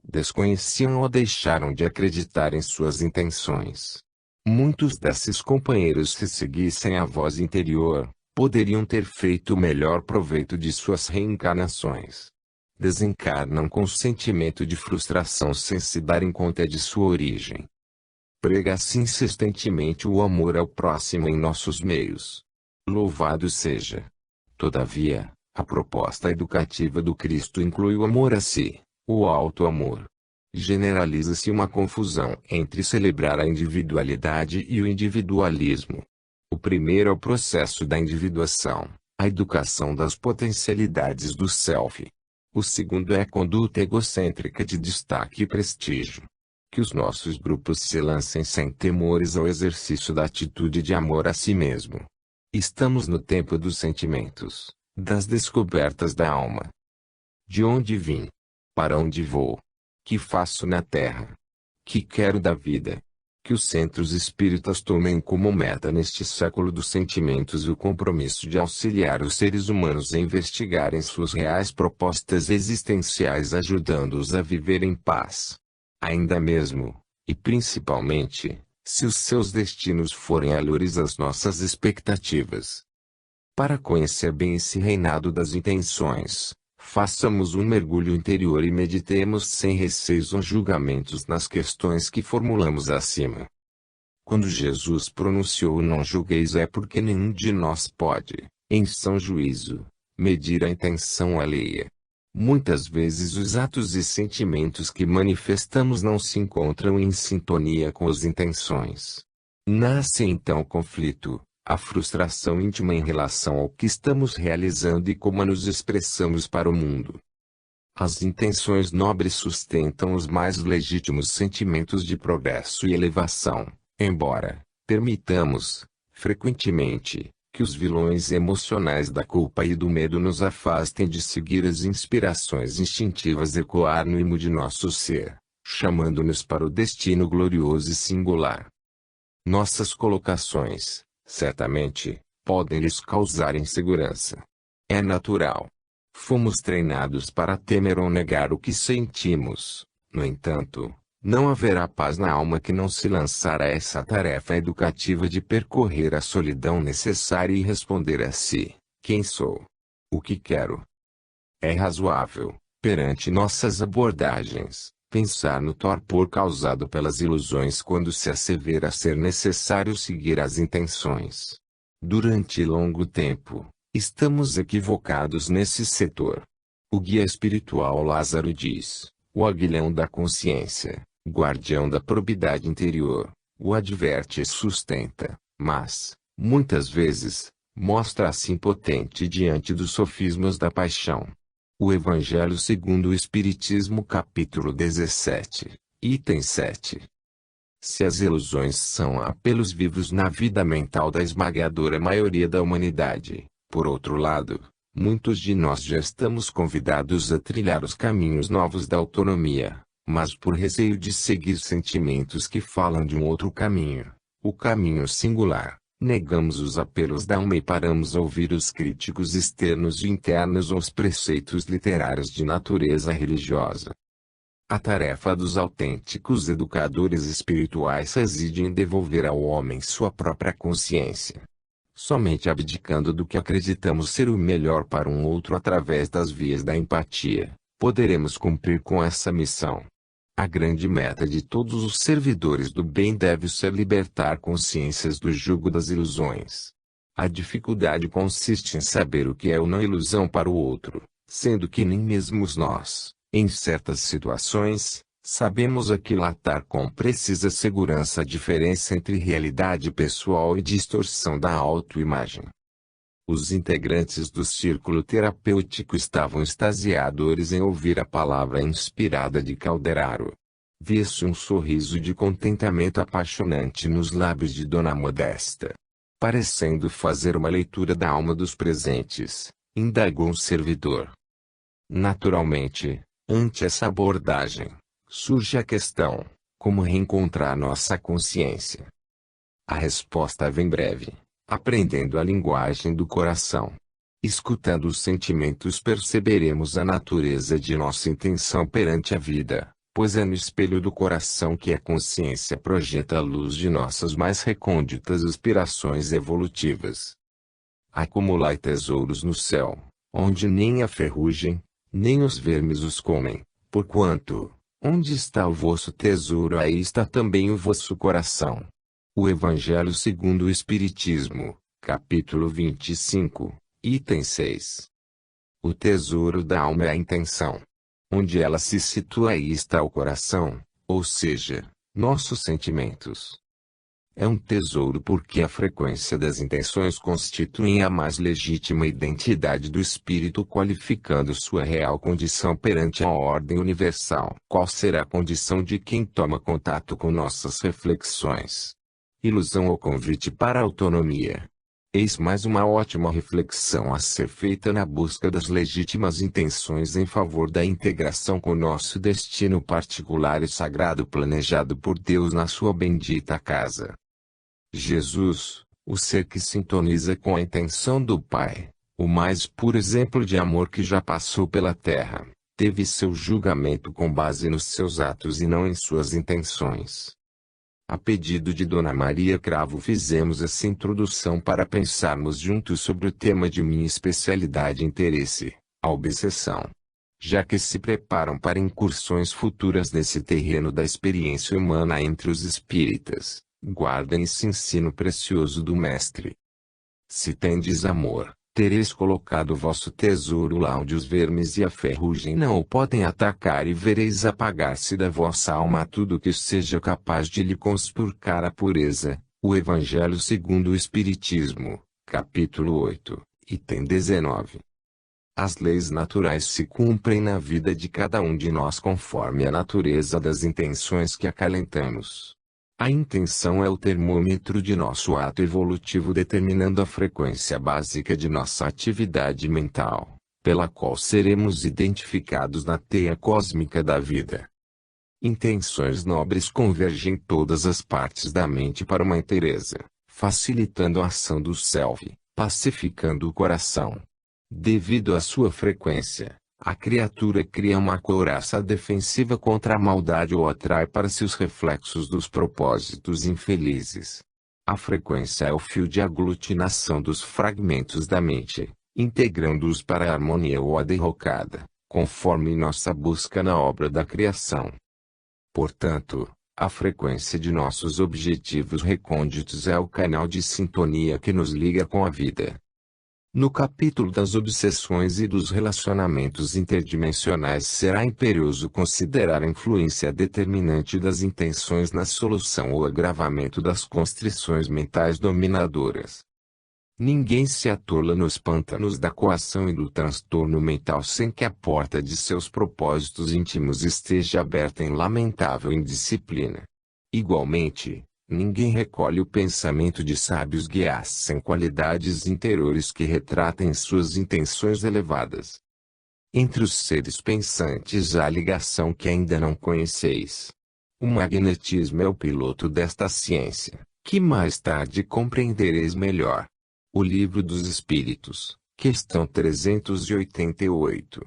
Desconheciam ou deixaram de acreditar em suas intenções. Muitos desses companheiros, se seguissem a voz interior, poderiam ter feito o melhor proveito de suas reencarnações. Desencarnam com sentimento de frustração sem se darem conta de sua origem. Prega-se insistentemente o amor ao próximo em nossos meios. Louvado seja! Todavia, a proposta educativa do Cristo inclui o amor a si, o auto-amor. Generaliza-se uma confusão entre celebrar a individualidade e o individualismo. O primeiro é o processo da individuação, a educação das potencialidades do self. O segundo é a conduta egocêntrica de destaque e prestígio. Que os nossos grupos se lancem sem temores ao exercício da atitude de amor a si mesmo. Estamos no tempo dos sentimentos, das descobertas da alma. De onde vim? Para onde vou? Que faço na terra? Que quero da vida? Que os centros espíritas tomem como meta neste século dos sentimentos o compromisso de auxiliar os seres humanos a investigarem suas reais propostas existenciais, ajudando-os a viver em paz. Ainda mesmo, e principalmente, se os seus destinos forem alhures às nossas expectativas. Para conhecer bem esse reinado das intenções, façamos um mergulho interior e meditemos sem receios ou julgamentos nas questões que formulamos acima. Quando Jesus pronunciou o não julgueis é porque nenhum de nós pode, em são juízo, medir a intenção alheia. Muitas vezes os atos e sentimentos que manifestamos não se encontram em sintonia com as intenções. Nasce então o conflito, a frustração íntima em relação ao que estamos realizando e como nos expressamos para o mundo. As intenções nobres sustentam os mais legítimos sentimentos de progresso e elevação, embora permitamos, frequentemente, que os vilões emocionais da culpa e do medo nos afastem de seguir as inspirações instintivas ecoar no imo de nosso ser, chamando-nos para o destino glorioso e singular. Nossas colocações, certamente, podem lhes causar insegurança. É natural. Fomos treinados para temer ou negar o que sentimos. No entanto, não haverá paz na alma que não se lançar a essa tarefa educativa de percorrer a solidão necessária e responder a si: quem sou? O que quero? É razoável, perante nossas abordagens, pensar no torpor causado pelas ilusões quando se assevera ser necessário seguir as intenções. Durante longo tempo, estamos equivocados nesse setor. O guia espiritual Lázaro diz: o aguilhão da consciência, guardião da probidade interior, o adverte e sustenta, mas, muitas vezes, mostra-se impotente diante dos sofismas da paixão. O Evangelho segundo o Espiritismo capítulo 17, item 7. Se as ilusões são apelos vivos na vida mental da esmagadora maioria da humanidade, por outro lado, muitos de nós já estamos convidados a trilhar os caminhos novos da autonomia, mas por receio de seguir sentimentos que falam de um outro caminho, o caminho singular, negamos os apelos da alma e paramos a ouvir os críticos externos e internos ou os preceitos literários de natureza religiosa. A tarefa dos autênticos educadores espirituais reside em devolver ao homem sua própria consciência. Somente abdicando do que acreditamos ser o melhor para um outro através das vias da empatia, poderemos cumprir com essa missão. A grande meta de todos os servidores do bem deve ser libertar consciências do jugo das ilusões. A dificuldade consiste em saber o que é ou não ilusão para o outro, sendo que nem mesmo nós, em certas situações, sabemos aquilatar com precisa segurança a diferença entre realidade pessoal e distorção da autoimagem. Os integrantes do círculo terapêutico estavam extasiadores em ouvir a palavra inspirada de Calderaro. Via-se um sorriso de contentamento apaixonante nos lábios de Dona Modesta. Parecendo fazer uma leitura da alma dos presentes, indagou um servidor. Naturalmente, ante essa abordagem, surge a questão: como reencontrar nossa consciência? A resposta vem breve: aprendendo a linguagem do coração. Escutando os sentimentos perceberemos a natureza de nossa intenção perante a vida, pois é no espelho do coração que a consciência projeta a luz de nossas mais recônditas aspirações evolutivas. Acumulai tesouros no céu, onde nem a ferrugem, nem os vermes os comem, porquanto, onde está o vosso tesouro, aí está também o vosso coração. O Evangelho segundo o Espiritismo, capítulo 25, item 6. O tesouro da alma é a intenção. Onde ela se situa, aí está o coração, ou seja, nossos sentimentos. É um tesouro porque a frequência das intenções constitui a mais legítima identidade do espírito, qualificando sua real condição perante a ordem universal. Qual será a condição de quem toma contato com nossas reflexões? Ilusão ou convite para a autonomia? Eis mais uma ótima reflexão a ser feita na busca das legítimas intenções em favor da integração com nosso destino particular e sagrado planejado por Deus na sua bendita casa. Jesus, o ser que sintoniza com a intenção do Pai, o mais puro exemplo de amor que já passou pela terra, teve seu julgamento com base nos seus atos e não em suas intenções. A pedido de Dona Maria Cravo fizemos essa introdução para pensarmos juntos sobre o tema de minha especialidade e interesse, a obsessão. Já que se preparam para incursões futuras nesse terreno da experiência humana entre os espíritas, guardem esse ensino precioso do Mestre. Se tendes amor, tereis colocado o vosso tesouro lá onde os vermes e a ferrugem não o podem atacar, e vereis apagar-se da vossa alma tudo que seja capaz de lhe conspurcar a pureza. O Evangelho segundo o Espiritismo, capítulo 8, item 19. As leis naturais se cumprem na vida de cada um de nós conforme a natureza das intenções que acalentamos. A intenção é o termômetro de nosso ato evolutivo, determinando a frequência básica de nossa atividade mental, pela qual seremos identificados na teia cósmica da vida. Intenções nobres convergem todas as partes da mente para uma inteireza, facilitando a ação do self, pacificando o coração. Devido à sua frequência, a criatura cria uma couraça defensiva contra a maldade ou atrai para si os reflexos dos propósitos infelizes. A frequência é o fio de aglutinação dos fragmentos da mente, integrando-os para a harmonia ou a derrocada, conforme nossa busca na obra da criação. Portanto, a frequência de nossos objetivos recônditos é o canal de sintonia que nos liga com a vida. No capítulo das obsessões e dos relacionamentos interdimensionais será imperioso considerar a influência determinante das intenções na solução ou agravamento das constrições mentais dominadoras. Ninguém se atola nos pântanos da coação e do transtorno mental sem que a porta de seus propósitos íntimos esteja aberta em lamentável indisciplina. Igualmente, ninguém recolhe o pensamento de sábios guias sem qualidades interiores que retratem suas intenções elevadas. Entre os seres pensantes há ligação que ainda não conheceis. O magnetismo é o piloto desta ciência, que mais tarde compreendereis melhor. O Livro dos Espíritos, questão 388.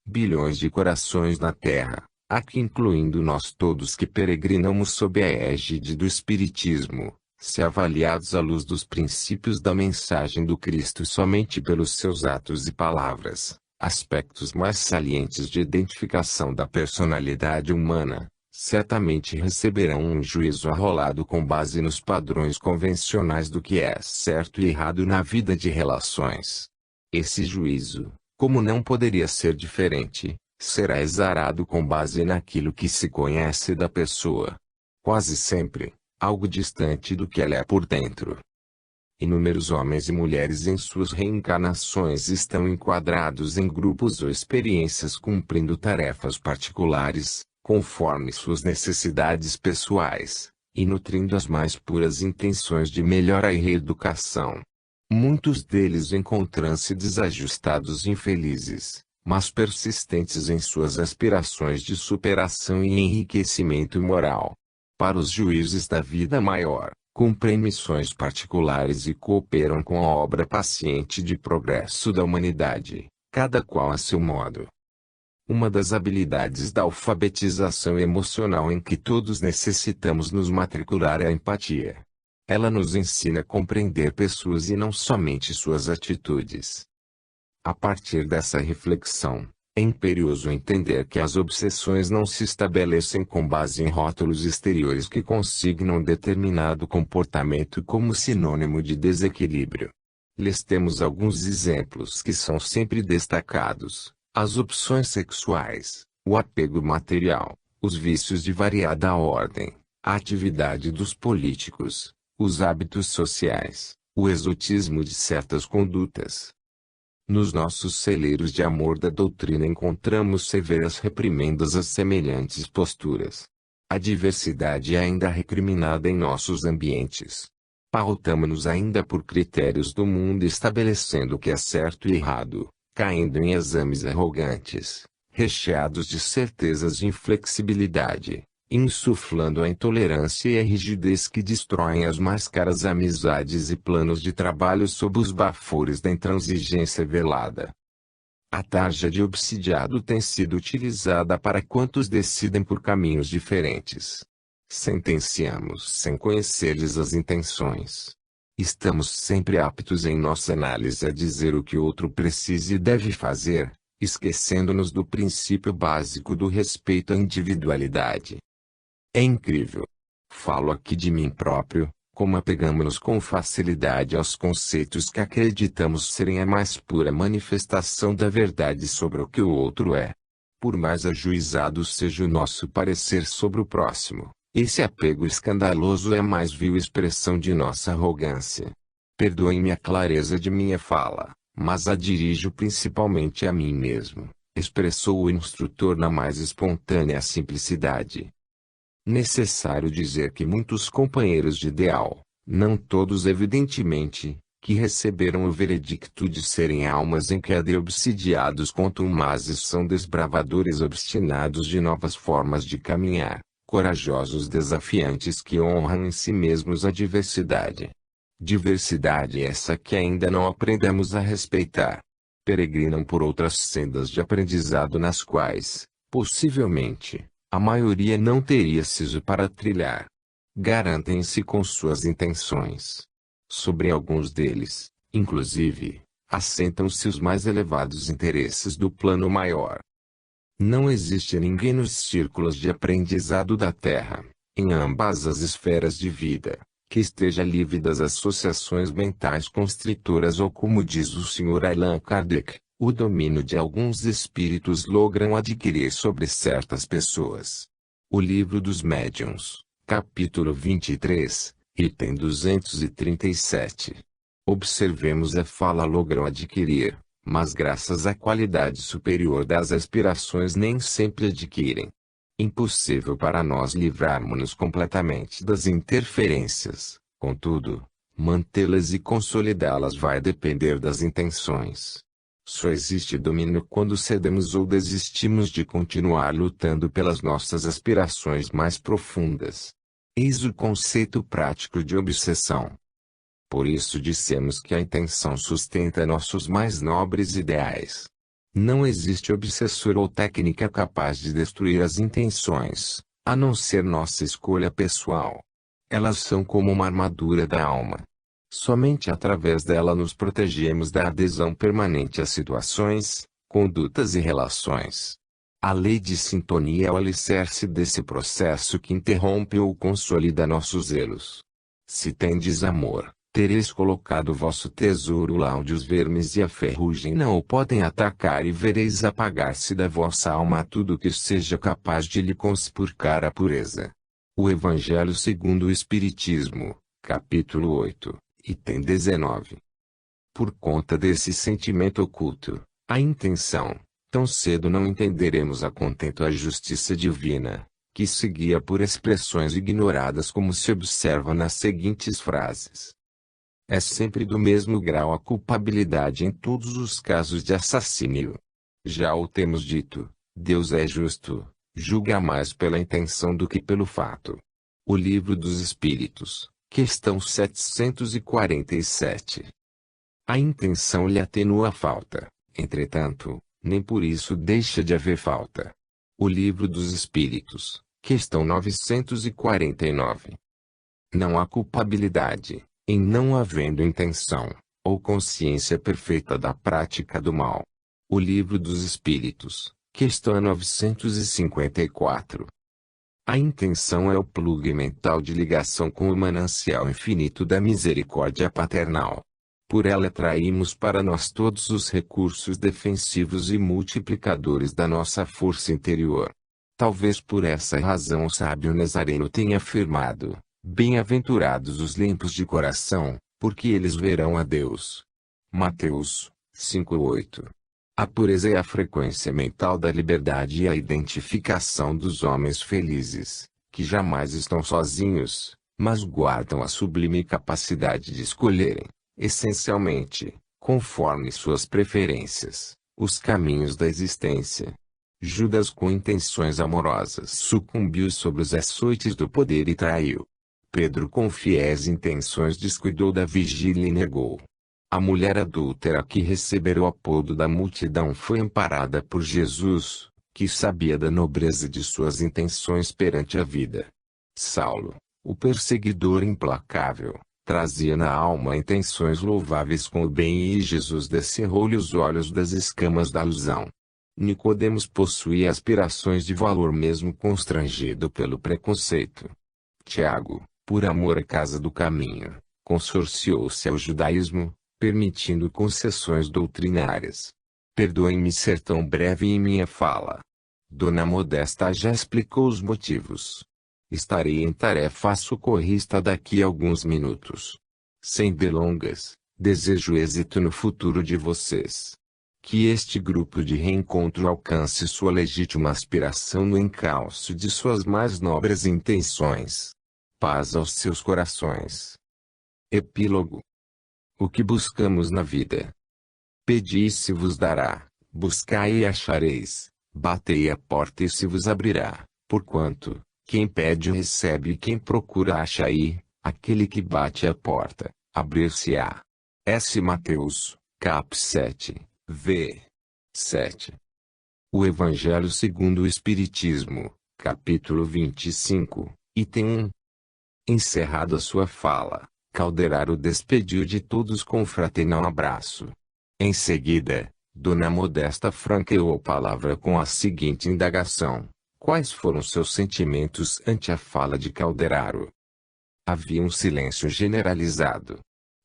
Bilhões de corações na Terra, aqui incluindo nós todos que peregrinamos sob a égide do Espiritismo, se avaliados à luz dos princípios da mensagem do Cristo somente pelos seus atos e palavras, aspectos mais salientes de identificação da personalidade humana, certamente receberão um juízo arrolado com base nos padrões convencionais do que é certo e errado na vida de relações. Esse juízo, como não poderia ser diferente, será exarado com base naquilo que se conhece da pessoa. Quase sempre, algo distante do que ela é por dentro. Inúmeros homens e mulheres em suas reencarnações estão enquadrados em grupos ou experiências cumprindo tarefas particulares, conforme suas necessidades pessoais, e nutrindo as mais puras intenções de melhora e reeducação. Muitos deles encontram-se desajustados e infelizes, mas persistentes em suas aspirações de superação e enriquecimento moral. Para os juízes da vida maior, cumprem missões particulares e cooperam com a obra paciente de progresso da humanidade, cada qual a seu modo. Uma das habilidades da alfabetização emocional em que todos necessitamos nos matricular é a empatia. Ela nos ensina a compreender pessoas e não somente suas atitudes. A partir dessa reflexão, é imperioso entender que as obsessões não se estabelecem com base em rótulos exteriores que consignam determinado comportamento como sinônimo de desequilíbrio. Lhes temos alguns exemplos que são sempre destacados: as opções sexuais, o apego material, os vícios de variada ordem, a atividade dos políticos, os hábitos sociais, o exotismo de certas condutas. Nos nossos celeiros de amor da doutrina encontramos severas reprimendas às semelhantes posturas. A diversidade é ainda recriminada em nossos ambientes. Pautamo-nos ainda por critérios do mundo estabelecendo o que é certo e errado, caindo em exames arrogantes, recheados de certezas de inflexibilidade, insuflando a intolerância e a rigidez que destroem as mais caras amizades e planos de trabalho sob os bafores da intransigência velada. A tarja de obsidiado tem sido utilizada para quantos decidem por caminhos diferentes. Sentenciamos sem conhecer-lhes as intenções. Estamos sempre aptos em nossa análise a dizer o que o outro precisa e deve fazer, esquecendo-nos do princípio básico do respeito à individualidade. É incrível. Falo aqui de mim próprio, como apegamos-nos com facilidade aos conceitos que acreditamos serem a mais pura manifestação da verdade sobre o que o outro é. Por mais ajuizado seja o nosso parecer sobre o próximo, esse apego escandaloso é a mais vil expressão de nossa arrogância. Perdoem-me a clareza de minha fala, mas a dirijo principalmente a mim mesmo, expressou o instrutor na mais espontânea simplicidade. Necessário dizer que muitos companheiros de ideal, não todos evidentemente, que receberam o veredicto de serem almas em queda e obsidiados contumazes são desbravadores obstinados de novas formas de caminhar, corajosos desafiantes que honram em si mesmos a diversidade. Diversidade essa que ainda não aprendemos a respeitar. Peregrinam por outras sendas de aprendizado nas quais, possivelmente, a maioria não teria siso para trilhar. Garantem-se com suas intenções. Sobre alguns deles, inclusive, assentam-se os mais elevados interesses do plano maior. Não existe ninguém nos círculos de aprendizado da Terra, em ambas as esferas de vida, que esteja livre das associações mentais constritoras ou, como diz o Sr. Allan Kardec, o domínio de alguns espíritos logram adquirir sobre certas pessoas. O Livro dos Médiuns, capítulo 23, item 237. Observemos a fala logram adquirir, mas graças à qualidade superior das aspirações nem sempre adquirem. Impossível para nós livrarmos-nos completamente das interferências, contudo, mantê-las e consolidá-las vai depender das intenções. Só existe domínio quando cedemos ou desistimos de continuar lutando pelas nossas aspirações mais profundas. Eis o conceito prático de obsessão. Por isso dissemos que a intenção sustenta nossos mais nobres ideais. Não existe obsessor ou técnica capaz de destruir as intenções, a não ser nossa escolha pessoal. Elas são como uma armadura da alma. Somente através dela nos protegemos da adesão permanente a situações, condutas e relações. A lei de sintonia é o alicerce desse processo que interrompe ou consolida nossos zelos. Se tendes amor, tereis colocado vosso tesouro lá onde os vermes e a ferrugem não o podem atacar e vereis apagar-se da vossa alma tudo que seja capaz de lhe conspurcar a pureza. O Evangelho segundo o Espiritismo, capítulo 8, item 19. Por conta desse sentimento oculto, a intenção, tão cedo não entenderemos a contento a justiça divina, que se guia por expressões ignoradas como se observa nas seguintes frases. É sempre do mesmo grau a culpabilidade em todos os casos de assassínio. Já o temos dito, Deus é justo, julga mais pela intenção do que pelo fato. O Livro dos Espíritos, Questão 747. A intenção lhe atenua a falta, entretanto, nem por isso deixa de haver falta. O Livro dos Espíritos, questão 949. Não há culpabilidade, em não havendo intenção, ou consciência perfeita da prática do mal. O Livro dos Espíritos, questão 954. A intenção é o plugue mental de ligação com o manancial infinito da misericórdia paternal. Por ela atraímos para nós todos os recursos defensivos e multiplicadores da nossa força interior. Talvez por essa razão o sábio Nazareno tenha afirmado: bem-aventurados os limpos de coração, porque eles verão a Deus. Mateus 5:8. A pureza é a frequência mental da liberdade e a identificação dos homens felizes, que jamais estão sozinhos, mas guardam a sublime capacidade de escolherem, essencialmente, conforme suas preferências, os caminhos da existência. Judas, com intenções amorosas, sucumbiu sobre os açoites do poder e traiu. Pedro, com fiéis intenções, descuidou da vigília e negou. A mulher adúltera que recebera o apodo da multidão foi amparada por Jesus, que sabia da nobreza de suas intenções perante a vida. Saulo, o perseguidor implacável, trazia na alma intenções louváveis com o bem e Jesus descerrou-lhe os olhos das escamas da ilusão. Nicodemos possuía aspirações de valor mesmo constrangido pelo preconceito. Tiago, por amor à casa do caminho, consorciou-se ao judaísmo, permitindo concessões doutrinárias. Perdoem-me ser tão breve em minha fala. Dona Modesta já explicou os motivos. Estarei em tarefa socorrista daqui a alguns minutos. Sem delongas, desejo êxito no futuro de vocês. Que este grupo de reencontro alcance sua legítima aspiração no encalço de suas mais nobres intenções. Paz aos seus corações. Epílogo. O que buscamos na vida? Pedi e se vos dará, buscai e achareis, batei a porta e se vos abrirá, porquanto, quem pede recebe e quem procura acha e, aquele que bate a porta, abrir-se-á. S. Mateus, cap. 7, v. 7. O Evangelho segundo o Espiritismo, capítulo 25, item 1. Encerrada sua fala, Calderaro despediu de todos com um fraternal abraço. Em seguida, Dona Modesta franqueou a palavra com a seguinte indagação: quais foram seus sentimentos ante a fala de Calderaro? Havia um silêncio generalizado.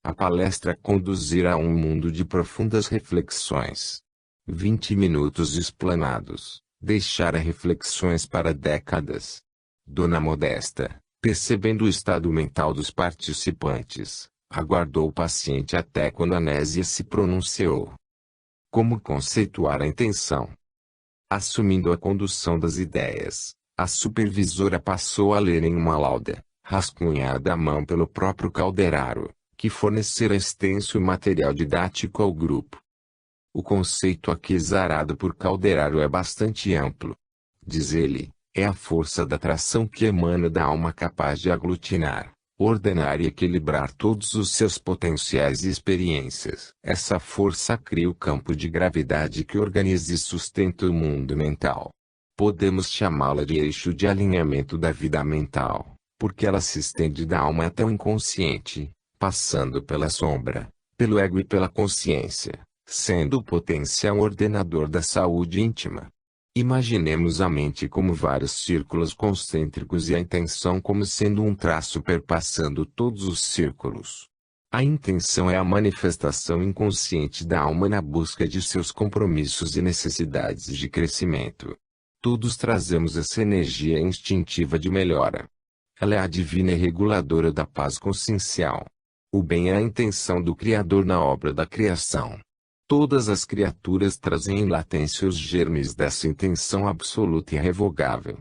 A palestra conduzira a um mundo de profundas reflexões. 20 minutos explanados, deixara reflexões para décadas. Dona Modesta, percebendo o estado mental dos participantes, aguardou paciente até quando Anésia se pronunciou. Como conceituar a intenção? Assumindo a condução das ideias, a supervisora passou a ler em uma lauda, rascunhada à mão pelo próprio Calderaro, que fornecera extenso material didático ao grupo. O conceito aqui exarado por Calderaro é bastante amplo. Diz ele, é a força da atração que emana da alma capaz de aglutinar, ordenar e equilibrar todos os seus potenciais e experiências. Essa força cria o campo de gravidade que organiza e sustenta o mundo mental. Podemos chamá-la de eixo de alinhamento da vida mental, porque ela se estende da alma até o inconsciente, passando pela sombra, pelo ego e pela consciência, sendo o potencial ordenador da saúde íntima. Imaginemos a mente como vários círculos concêntricos e a intenção como sendo um traço perpassando todos os círculos. A intenção é a manifestação inconsciente da alma na busca de seus compromissos e necessidades de crescimento. Todos trazemos essa energia instintiva de melhora. Ela é a divina e reguladora da paz consciencial. O bem é a intenção do Criador na obra da criação. Todas as criaturas trazem em latência os germes dessa intenção absoluta e irrevogável.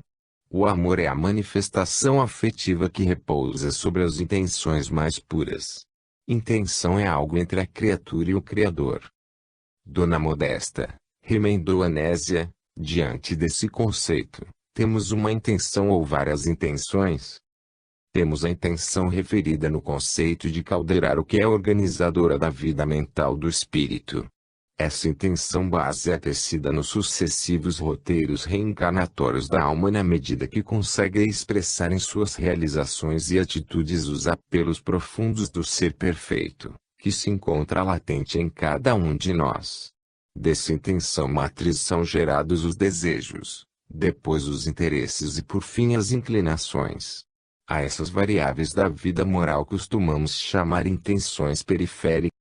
O amor é a manifestação afetiva que repousa sobre as intenções mais puras. Intenção é algo entre a criatura e o Criador. Dona Modesta, remendou Anésia, diante desse conceito, temos uma intenção ou várias intenções? Temos a intenção referida no conceito de Kaldera, o que é organizadora da vida mental do espírito. Essa intenção base é tecida nos sucessivos roteiros reencarnatórios da alma na medida que consegue expressar em suas realizações e atitudes os apelos profundos do ser perfeito, que se encontra latente em cada um de nós. Dessa intenção matriz são gerados os desejos, depois os interesses e por fim as inclinações. A essas variáveis da vida moral costumamos chamar intenções periféricas